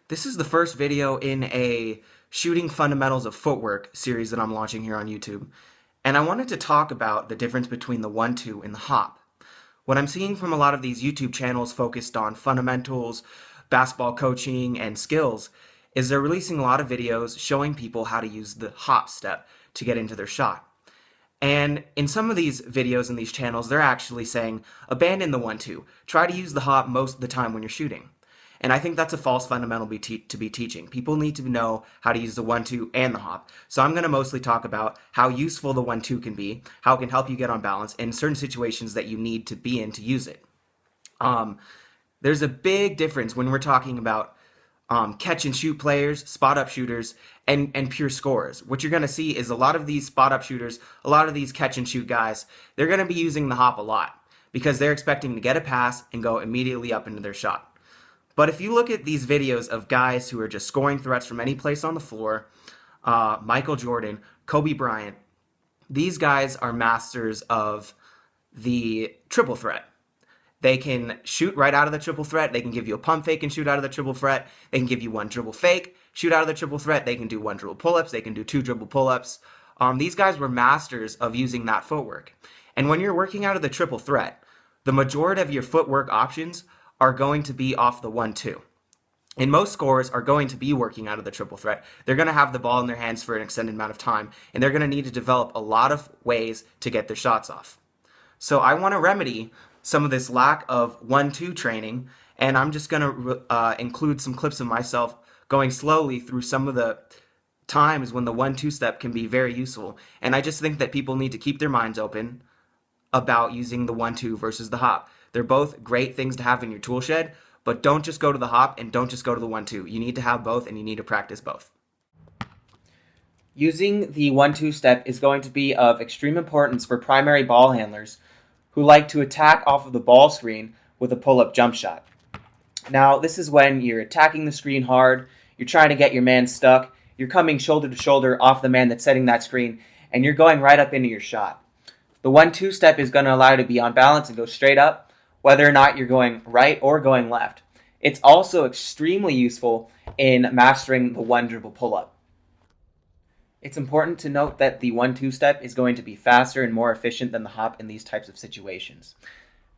This is the first video in a Shooting Fundamentals of Footwork series that I'm launching here on YouTube. And I wanted to talk about the difference between the 1-2 and the hop. What I'm seeing from a lot of these YouTube channels focused on fundamentals, basketball coaching, and skills is they're releasing a lot of videos showing people how to use the hop step to get into their shot. And in some of these videos in these channels, they're actually saying, abandon the 1-2. Try to use the hop most of the time when you're shooting. And I think that's a false fundamental to be teaching. People need to know how to use the 1-2 and the hop. So I'm going to mostly talk about how useful the 1-2 can be, how it can help you get on balance, and certain situations that you need to be in to use it. There's a big difference when we're talking about catch and shoot players, spot up shooters, and pure scorers. What you're going to see is a lot of these spot up shooters, a lot of these catch and shoot guys, they're going to be using the hop a lot because they're expecting to get a pass and go immediately up into their shot. But if you look at these videos of guys who are just scoring threats from any place on the floor, Michael Jordan, Kobe Bryant, these guys are masters of the triple threat. They can shoot right out of the triple threat. They can give you a pump fake and shoot out of the triple threat. They can give you one dribble fake, shoot out of the triple threat. They can do one dribble pull-ups. They can do two dribble pull-ups. These guys were masters of using that footwork. And when you're working out of the triple threat, the majority of your footwork options are going to be off the 1-2. And most scorers are going to be working out of the triple threat. They're going to have the ball in their hands for an extended amount of time, and they're going to need to develop a lot of ways to get their shots off. So I want to remedy some of this lack of 1-2 training, and I'm just going to include some clips of myself going slowly through some of the times when the 1-2 step can be very useful. And I just think that people need to keep their minds open about using the 1-2 versus the hop. They're both great things to have in your tool shed, but don't just go to the hop and don't just go to the 1-2. You need to have both and you need to practice both. Using the 1-2 step is going to be of extreme importance for primary ball handlers who like to attack off of the ball screen with a pull-up jump shot. Now, this is when you're attacking the screen hard, you're trying to get your man stuck, you're coming shoulder to shoulder off the man that's setting that screen, and you're going right up into your shot. The 1-2 step is going to allow you to be on balance and go straight up, whether or not you're going right or going left. It's also extremely useful in mastering the one dribble pull-up. It's important to note that the 1-2 step is going to be faster and more efficient than the hop in these types of situations.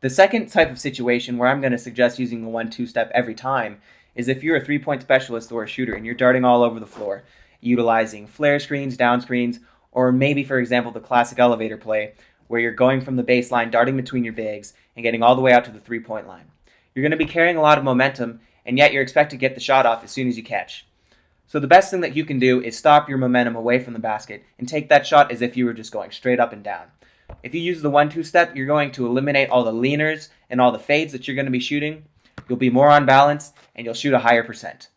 The second type of situation where I'm going to suggest using the 1-2 step every time is if you're a three-point specialist or a shooter and you're darting all over the floor, utilizing flare screens, down screens, or maybe, for example, the classic elevator play where you're going from the baseline, darting between your bigs, and getting all the way out to the three-point line. You're going to be carrying a lot of momentum, and yet you're expected to get the shot off as soon as you catch. So the best thing that you can do is stop your momentum away from the basket and take that shot as if you were just going straight up and down. If you use the 1-2 step, you're going to eliminate all the leaners and all the fades that you're going to be shooting. You'll be more on balance, and you'll shoot a higher percent.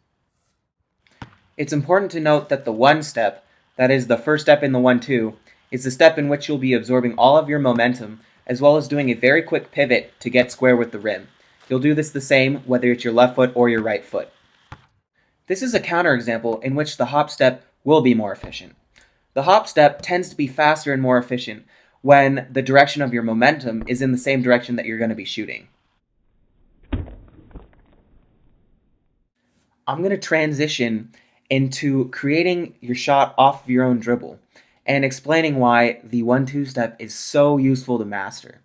It's important to note that the 1 step, that is the first step in the 1-2, is the step in which you'll be absorbing all of your momentum as well as doing a very quick pivot to get square with the rim. You'll do this the same whether it's your left foot or your right foot. This is a counterexample in which the hop step will be more efficient. The hop step tends to be faster and more efficient when the direction of your momentum is in the same direction that you're going to be shooting. I'm going to transition into creating your shot off of your own dribble and explaining why the 1-2 step is so useful to master.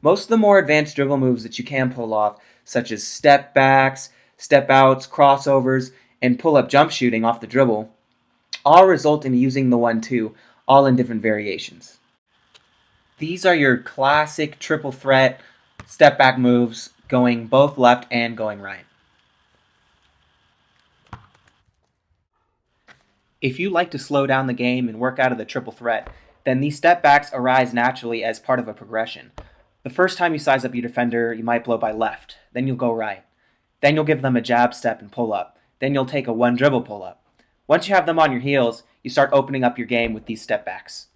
Most of the more advanced dribble moves that you can pull off, such as step backs, step outs, crossovers, and pull-up jump shooting off the dribble, all result in using the 1-2, all in different variations. These are your classic triple threat step back moves, going both left and going right. If you like to slow down the game and work out of the triple threat, then these step backs arise naturally as part of a progression. The first time you size up your defender, you might blow by left, then you'll go right. Then you'll give them a jab step and pull up. Then you'll take a one dribble pull up. Once you have them on your heels, you start opening up your game with these step backs.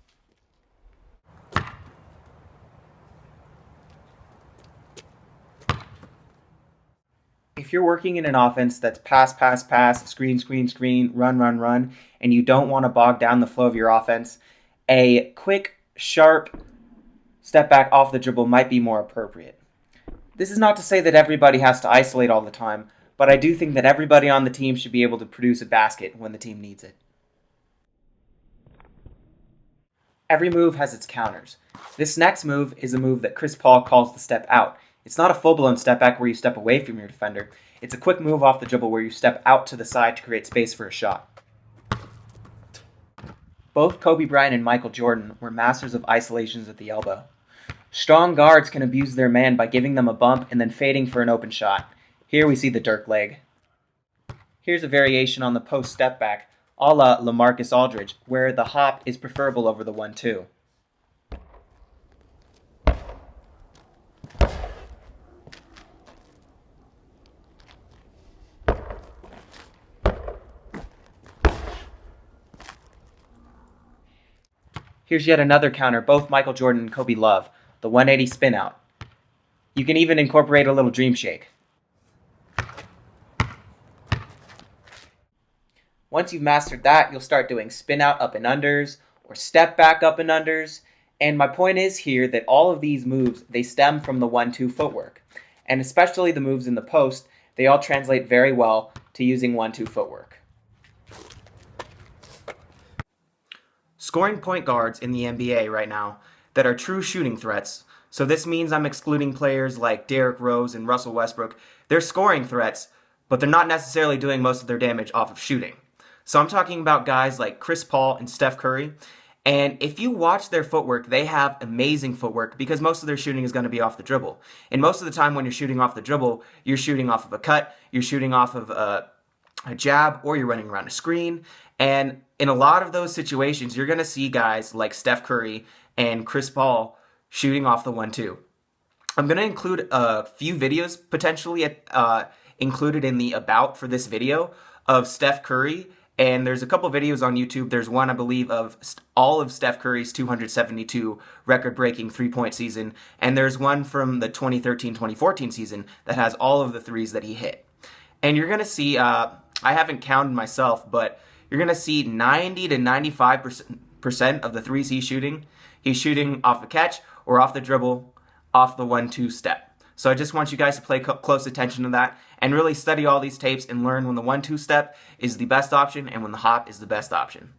If you're working in an offense that's pass, pass, pass, screen, screen, screen, run, run, run, and you don't want to bog down the flow of your offense, a quick, sharp step back off the dribble might be more appropriate. This is not to say that everybody has to isolate all the time, but I do think that everybody on the team should be able to produce a basket when the team needs it. Every move has its counters. This next move is a move that Chris Paul calls the step out. It's not a full-blown step back where you step away from your defender. It's a quick move off the dribble where you step out to the side to create space for a shot. Both Kobe Bryant and Michael Jordan were masters of isolations at the elbow. Strong guards can abuse their man by giving them a bump and then fading for an open shot. Here we see the Dirk leg. Here's a variation on the post step back, a la LaMarcus Aldridge, where the hop is preferable over the 1-2. Here's yet another counter both Michael Jordan and Kobe love, the 180 spin out. You can even incorporate a little dream shake. Once you've mastered that, you'll start doing spin out up and unders or step back up and unders. And my point is here that all of these moves, they stem from the 1-2 footwork. And especially the moves in the post, they all translate very well to using 1-2 footwork. Scoring point guards in the NBA right now that are true shooting threats, so this means I'm excluding players like Derrick Rose and Russell Westbrook. They're scoring threats, but they're not necessarily doing most of their damage off of shooting. So I'm talking about guys like Chris Paul and Steph Curry. And if you watch their footwork, they have amazing footwork because most of their shooting is going to be off the dribble. And most of the time when you're shooting off the dribble, you're shooting off of a cut, you're shooting off of a jab, or you're running around a screen. And in a lot of those situations, you're going to see guys like Steph Curry and Chris Paul shooting off the 1-2. I'm going to include a few videos potentially included in the about for this video of Steph Curry. And there's a couple videos on YouTube. There's one, I believe, of all of Steph Curry's 272 record-breaking three-point season. And there's one from the 2013-2014 season that has all of the threes that he hit. And you're going to see, I haven't counted myself, but you're going to see 90 to 95% of the threes he's shooting off the catch or off the dribble, off the 1-2 step. So I just want you guys to pay close attention to that and really study all these tapes and learn when the 1-2 step is the best option and when the hop is the best option.